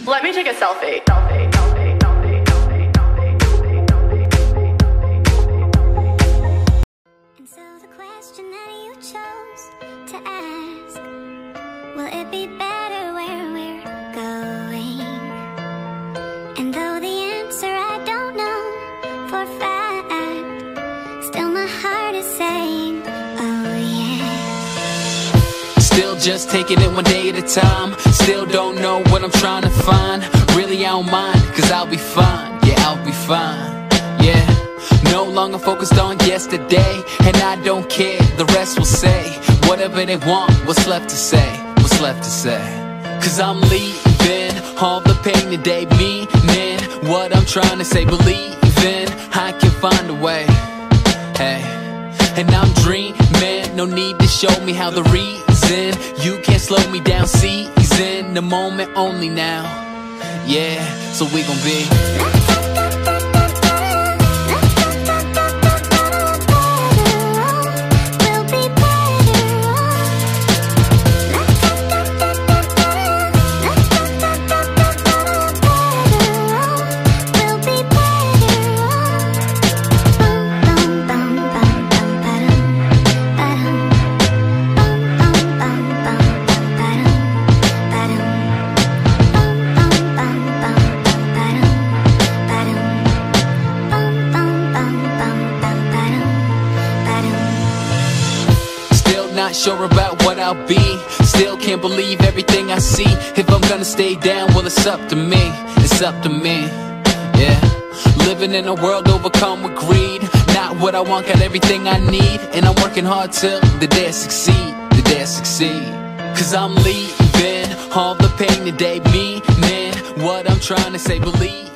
Let me take a selfie. And so the question that you chose to ask, will it be better where we're going? And though the answer I don't know for a fact, still my heart is saying, oh yeah. Still just taking it one day at a time. Still don't know what I'm trying to find. Really I don't mind, cause I'll be fine. Yeah, I'll be fine. Yeah, no longer focused on yesterday. And I don't care, the rest will say whatever they want, what's left to say, what's left to say. Cause I'm leaving all the pain today, meaning what I'm trying to say. Believing I can find a way, hey. And I'm dreaming, no need to show me how. The reason you can't slow me down, seizing the moment only now. Yeah, so we gon' be not sure about what I'll be. Still can't believe everything I see. If I'm gonna stay down, well it's up to me. It's up to me, yeah. Living in a world overcome with greed. Not what I want, got everything I need. And I'm working hard till the day I succeed. The day I succeed. Cause I'm leaving all the pain today, meaning what I'm trying to say. Believe